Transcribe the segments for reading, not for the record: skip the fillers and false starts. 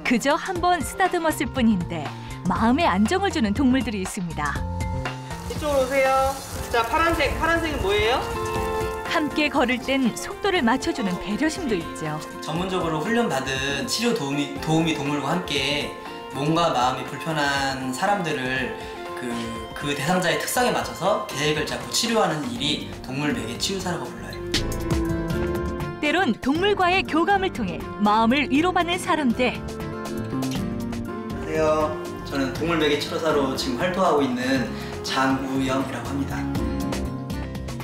그저 한번 쓰다듬었을 뿐인데 마음에 안정을 주는 동물들이 있습니다. 이쪽으로 오세요. 자, 파란색은 뭐예요? 함께 걸을 땐 속도를 맞춰주는 배려심도 있죠. 전문적으로 훈련받은 치료 도우미 동물과 함께 몸과 마음이 불편한 사람들을 그 대상자의 특성에 맞춰서 계획을 잡고 치료하는 일이 동물 매개 치유사라고 불러요. 때론 동물과의 교감을 통해 마음을 위로받는 사람들. 안녕하세요. 저는 동물 매개 치료사로 지금 활동하고 있는 장우영이라고 합니다.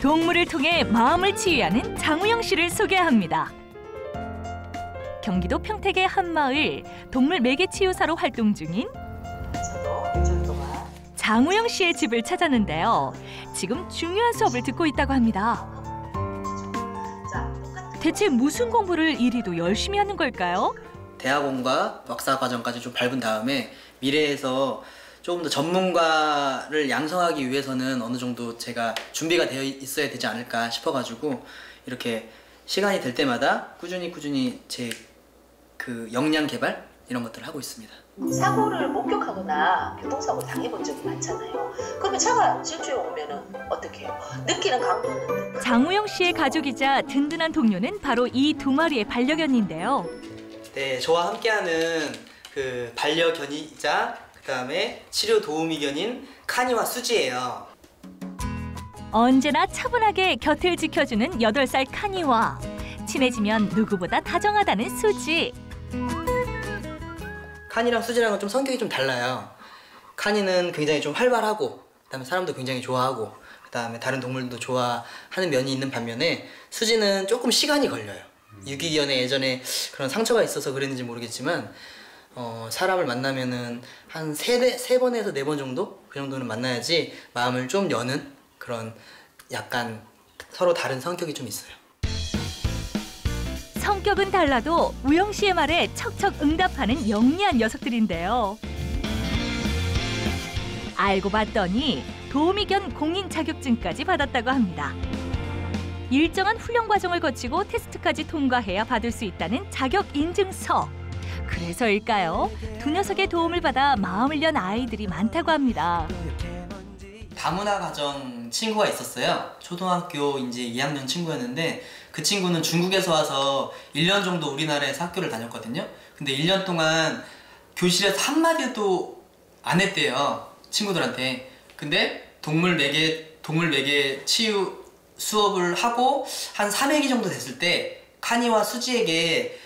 동물을 통해 마음을 치유하는 장우영 씨를 소개합니다. 경기도 평택의 한 마을 동물 매개 치유사로 활동 중인 장우영 씨의 집을 찾았는데요. 지금 중요한 수업을 듣고 있다고 합니다. 대체 무슨 공부를 이리도 열심히 하는 걸까요? 대학원과 박사 과정까지 좀 밟은 다음에 미래에서 조금 더 전문가를 양성하기 위해서는 어느 정도 제가 준비가 되어 있어야 되지 않을까 싶어가지고 이렇게 시간이 될 때마다 꾸준히 제 그 역량 개발 이런 것들을 하고 있습니다. 사고를 목격하거나 교통사고 당해본 적이 많잖아요. 그러면 차가 질주해 오면은 어떻게 해요? 느끼는 강도는 장우영 씨의 가족이자 든든한 동료는 바로 이 두 마리의 반려견인데요. 네, 저와 함께하는 그 반려견이자 그다음에 치료 도우미견인 카니와 수지예요. 언제나 차분하게 곁을 지켜주는 8살 카니와 친해지면 누구보다 다정하다는 수지. 카니랑 수지랑은 좀 성격이 좀 달라요. 카니는 굉장히 좀 활발하고 그다음에 사람도 굉장히 좋아하고 그다음에 다른 동물도 좋아하는 면이 있는 반면에 수지는 조금 시간이 걸려요. 유기견에 예전에 그런 상처가 있어서 그랬는지 모르겠지만 사람을 만나면은 한 세 번에서 4번 정도? 그 정도는 만나야지 마음을 좀 여는 그런 약간 서로 다른 성격이 좀 있어요. 성격은 달라도 우영 씨의 말에 척척 응답하는 영리한 녀석들인데요. 알고 봤더니 도우미견 공인 자격증까지 받았다고 합니다. 일정한 훈련 과정을 거치고 테스트까지 통과해야 받을 수 있다는 자격 인증서. 그래서일까요? 두 녀석의 도움을 받아 마음을 연 아이들이 많다고 합니다. 다문화 가정 친구가 있었어요. 초등학교 이제 2학년 친구였는데 그 친구는 중국에서 와서 1년 정도 우리나라에서 학교를 다녔거든요. 근데 1년 동안 교실에서 한마디도 안 했대요. 친구들한테. 근데 동물 매개 치유 수업을 하고 한 3회기 정도 됐을 때 카니와 수지에게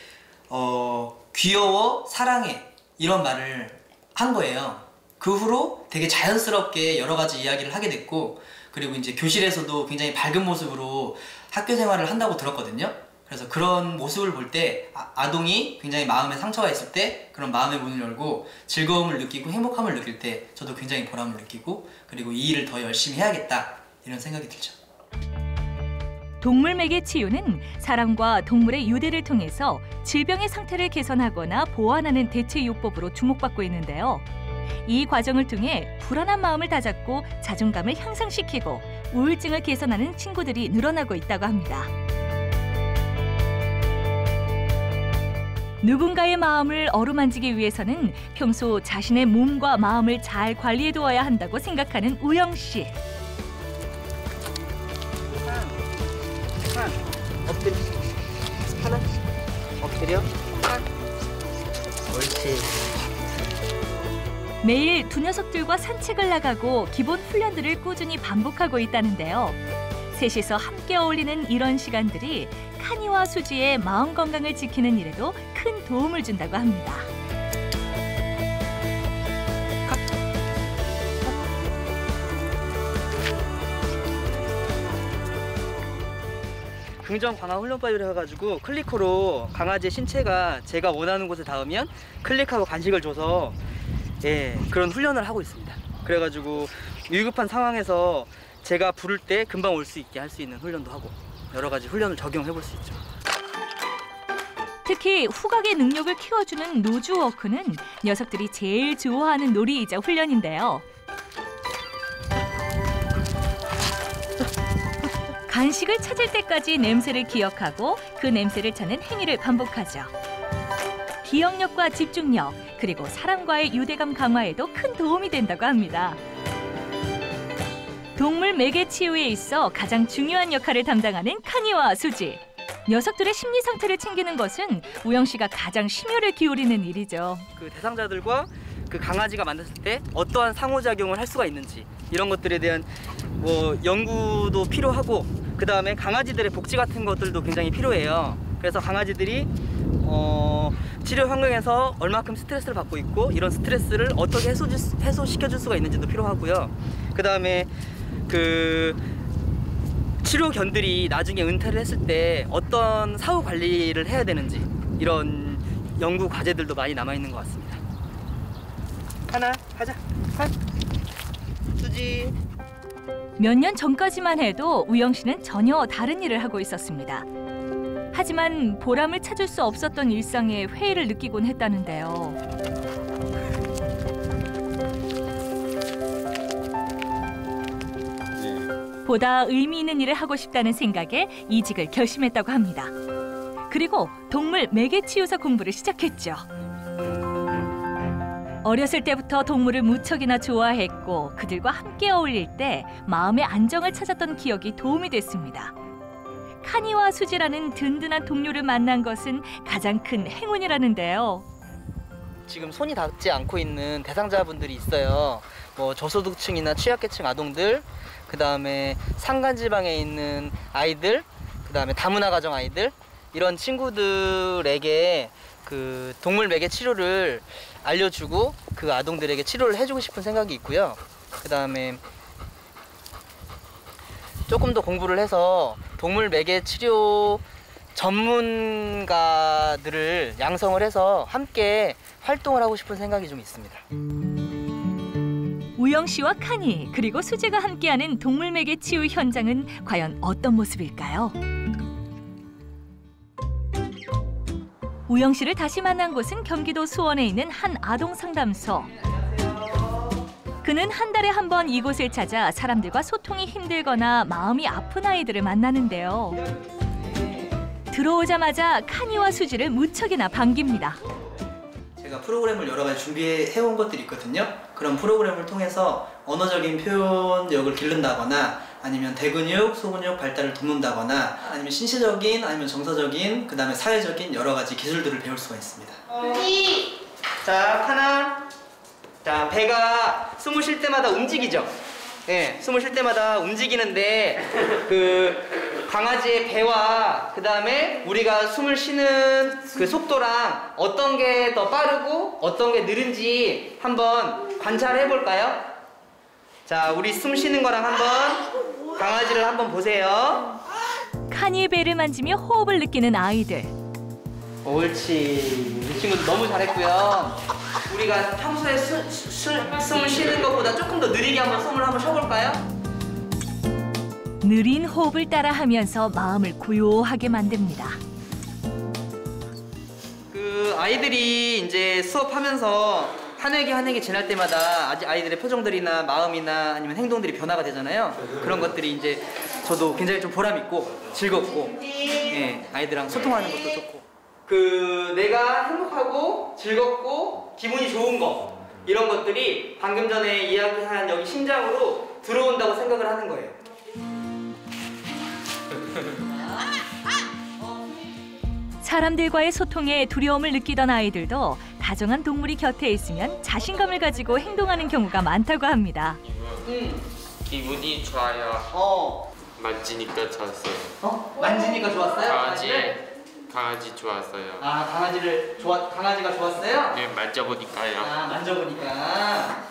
귀여워, 사랑해 이런 말을 한 거예요. 그 후로 되게 자연스럽게 여러 가지 이야기를 하게 됐고 그리고 이제 교실에서도 굉장히 밝은 모습으로 학교 생활을 한다고 들었거든요. 그래서 그런 모습을 볼 때 아동이 굉장히 마음에 상처가 있을 때 그런 마음의 문을 열고 즐거움을 느끼고 행복함을 느낄 때 저도 굉장히 보람을 느끼고 그리고 이 일을 더 열심히 해야겠다 이런 생각이 들죠. 동물 매개 치유는 사람과 동물의 유대를 통해서 질병의 상태를 개선하거나 보완하는 대체 요법으로 주목받고 있는데요. 이 과정을 통해 불안한 마음을 다잡고 자존감을 향상시키고 우울증을 개선하는 친구들이 늘어나고 있다고 합니다. 누군가의 마음을 어루만지기 위해서는 평소 자신의 몸과 마음을 잘 관리해두어야 한다고 생각하는 우영 씨. 엎드려. 하나. 엎드려. 옳지. 매일 두 녀석들과 산책을 나가고 기본 훈련들을 꾸준히 반복하고 있다는데요. 셋이서 함께 어울리는 이런 시간들이 카니와 수지의 마음 건강을 지키는 일에도 큰 도움을 준다고 합니다. 긍정 강화 훈련법이라 해가지고 클리커로 강아지의 신체가 제가 원하는 곳에 닿으면 클릭하고 간식을 줘서 그런 훈련을 하고 있습니다. 그래가지고 위급한 상황에서 제가 부를 때 금방 올 수 있게 할 수 있는 훈련도 하고 여러 가지 훈련을 적용해 볼 수 있죠. 특히 후각의 능력을 키워주는 노즈워크는 녀석들이 제일 좋아하는 놀이이자 훈련인데요. 간식을 찾을 때까지 냄새를 기억하고 그 냄새를 찾는 행위를 반복하죠. 기억력과 집중력, 그리고 사람과의 유대감 강화에도 큰 도움이 된다고 합니다. 동물 매개 치유에 있어 가장 중요한 역할을 담당하는 카니와 수지. 녀석들의 심리 상태를 챙기는 것은 우영 씨가 가장 심혈을 기울이는 일이죠. 그 대상자들과 그 강아지가 만났을 때 어떠한 상호작용을 할 수가 있는지 이런 것들에 대한 뭐 연구도 필요하고, 그 다음에 강아지들의 복지 같은 것들도 굉장히 필요해요. 그래서 강아지들이 치료 환경에서 얼마큼 스트레스를 받고 있고 이런 스트레스를 어떻게 해소시켜줄 수가 있는지도 필요하고요. 그 다음에 그 치료견들이 나중에 은퇴를 했을 때 어떤 사후 관리를 해야 되는지 이런 연구 과제들도 많이 남아있는 것 같습니다. 하나, 가자. 수지. 몇 년 전까지만 해도 우영 씨는 전혀 다른 일을 하고 있었습니다. 하지만 보람을 찾을 수 없었던 일상에 회의를 느끼곤 했다는데요. 보다 의미 있는 일을 하고 싶다는 생각에 이직을 결심했다고 합니다. 그리고 동물 매개치유사 공부를 시작했죠. 어렸을 때부터 동물을 무척이나 좋아했고 그들과 함께 어울릴 때 마음의 안정을 찾았던 기억이 도움이 됐습니다. 카니와 수지라는 든든한 동료를 만난 것은 가장 큰 행운이라는데요. 지금 손이 닿지 않고 있는 대상자분들이 있어요. 뭐 저소득층이나 취약계층 아동들, 그 다음에 산간지방에 있는 아이들, 그 다음에 다문화 가정 아이들, 이런 친구들에게 그 동물 매개 치료를 알려주고 그 아동들에게 치료를 해주고 싶은 생각이 있고요. 그 다음에 조금 더 공부를 해서 동물 매개 치료 전문가들을 양성을 해서 함께 활동을 하고 싶은 생각이 좀 있습니다. 우영 씨와 카니 그리고 수지가 함께하는 동물 매개 치유 현장은 과연 어떤 모습일까요? 우영 씨를 다시 만난 곳은 경기도 수원에 있는 한 아동 상담소. 그는 한 달에 한 번 이곳을 찾아 사람들과 소통이 힘들거나 마음이 아픈 아이들을 만나는데요. 들어오자마자 카니와 수지를 무척이나 반깁니다. 제가 프로그램을 여러 가지 준비해온 것들이 있거든요. 그런 프로그램을 통해서 언어적인 표현력을 기른다거나 아니면 대근육, 소근육 발달을 돕는다거나 아니면 신체적인 아니면 정서적인 그 다음에 사회적인 여러 가지 기술들을 배울 수가 있습니다. 자, 하나. 자, 배가 숨을 쉴 때마다 움직이죠? 네, 숨을 쉴 때마다 움직이는데 그 강아지의 배와 그 다음에 우리가 숨을 쉬는 그 속도랑 어떤 게 더 빠르고 어떤 게 느린지 한번 관찰해 볼까요? 자, 우리 숨 쉬는 거랑 한번 강아지를 한번 보세요. 카니의 배를 만지며 호흡을 느끼는 아이들. 옳지. 우리 친구들 너무 잘했고요. 우리가 평소에 숨을 쉬는 것보다 조금 더 느리게 한번 숨을 한번 쉬어볼까요? 느린 호흡을 따라하면서 마음을 고요하게 만듭니다. 그 아이들이 이제 수업하면서 한 회기 지날 때마다 아이들의 표정들이나 마음이나 아니면 행동들이 변화가 되잖아요. 그런 것들이 이제 저도 굉장히 좀 보람 있고 즐겁고, 예, 아이들이랑 소통하는 것도 좋고. 그 내가 행복하고 즐겁고 기분이 좋은 거, 이런 것들이 방금 전에 이야기한 여기 심장으로 들어온다고 생각을 하는 거예요. 사람들과의 소통에 두려움을 느끼던 아이들도 다정한 동물이 곁에 있으면 자신감을 가지고 행동하는 경우가 많다고 합니다. 기분이 좋아요. 만지니까 좋았어요. 만지니까 좋았어요? 강아지 좋았어요. 아, 강아지가 좋았어요? 네, 만져보니까요. 아, 만져보니까.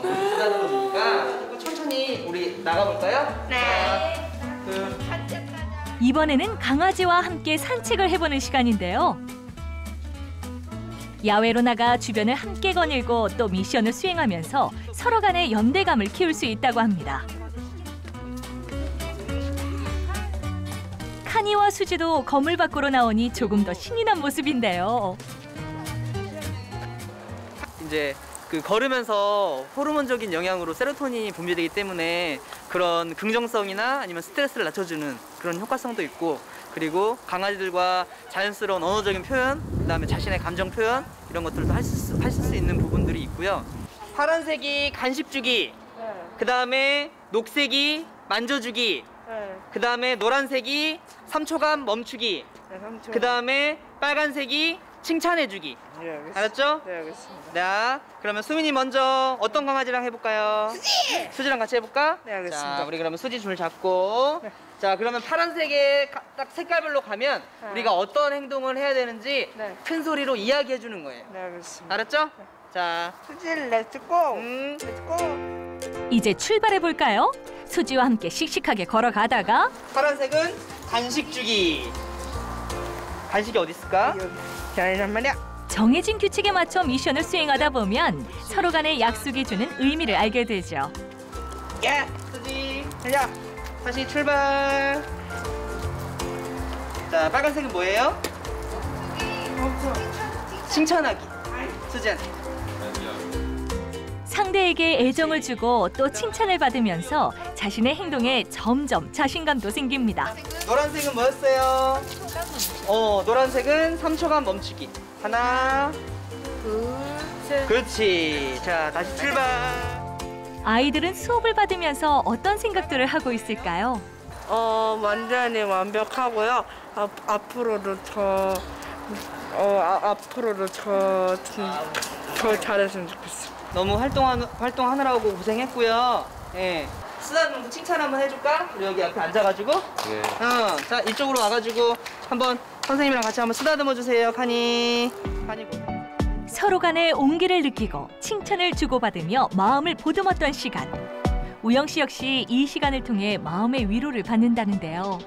쓰다듬어보니까. 천천히 우리 나가볼까요? 네. 이번에는 강아지와 함께 산책을 해보는 시간인데요. 야외로 나가 주변을 함께 거닐고 또 미션을 수행하면서 서로 간의 연대감을 키울 수 있다고 합니다. 카니와 수지도 거물 밖으로 나오니 조금 더 신이 난 모습인데요. 이제 그 걸으면서 호르몬적인 영향으로 세로토닌이 분비되기 때문에 그런 긍정성이나 아니면 스트레스를 낮춰주는 그런 효과성도 있고, 그리고 강아지들과 자연스러운 언어적인 표현, 그다음에 자신의 감정 표현 이런 것들도 하실 수 있는 부분들이 있고요. 파란색이 간식 주기, 그다음에 녹색이 만져주기, 그다음에 노란색이 3초간 멈추기, 그다음에 빨간색이 칭찬해주기. 네, 알겠습니다. 알았죠? 네, 알겠습니다. 자, 그러면 수민이 먼저 어떤 강아지랑 해볼까요? 수지랑 같이 해볼까? 네, 알겠습니다. 자, 우리 그러면 수지 줄 잡고. 네. 자, 그러면 파란색에 딱 색깔별로 가면 네. 우리가 어떤 행동을 해야 되는지 네. 큰 소리로 이야기해 주는 거예요. 네, 알겠습니다. 알았죠? 자, 수지, 렛츠고! 렛츠고! 이제 출발해 볼까요? 수지와 함께 씩씩하게 걸어가다가 파란색은 간식 주기. 간식이 어디 있을까? 자, 이란 말이야. 정해진 규칙에 맞춰 미션을 수행하다 보면 서로 간의 약속이 주는 의미를 알게 되죠. 야, 수지. 자, 다시 출발. 자, 빨간색은 뭐예요? 칭찬하기. 수지한테. 상대에게 애정을 주고 또 칭찬을 받으면서 자신의 행동에 점점 자신감도 생깁니다. 노란색은 뭐였어요? 노란색은 3초간 멈추기. 하나, 둘, 셋. 그렇지. 자, 다시 출발. 아이들은 수업을 받으면서 어떤 생각들을 하고 있을까요? 완전히 완벽하고요. 앞으로도 더 잘했으면 좋겠어. 너무 활동하느라고 고생했고요. 예. 쓰다듬고 칭찬 한번 해줄까? 우리 여기 앞에 앉아가지고. 네. 자, 이쪽으로 와가지고 한번 선생님이랑 같이 한번 쓰다듬어 주세요, 칸이. 서로 간의 온기를 느끼고 칭찬을 주고받으며 마음을 보듬었던 시간. 우영 씨 역시 이 시간을 통해 마음의 위로를 받는다는데요.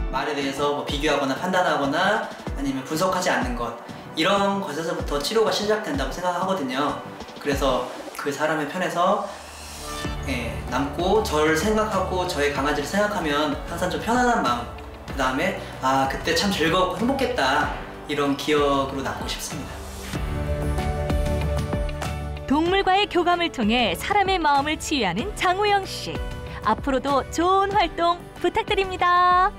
말에 대해서 뭐 비교하거나 판단하거나 아니면 분석하지 않는 것, 이런 것에서부터 치료가 시작된다고 생각하거든요. 그래서 그 사람의 편에서 남고 저를 생각하고 저의 강아지를 생각하면 항상 좀 편안한 마음, 그 다음에 그때 참 즐거웠고 행복했다, 이런 기억으로 남고 싶습니다. 동물과의 교감을 통해 사람의 마음을 치유하는 장우영 씨. 앞으로도 좋은 활동 부탁드립니다.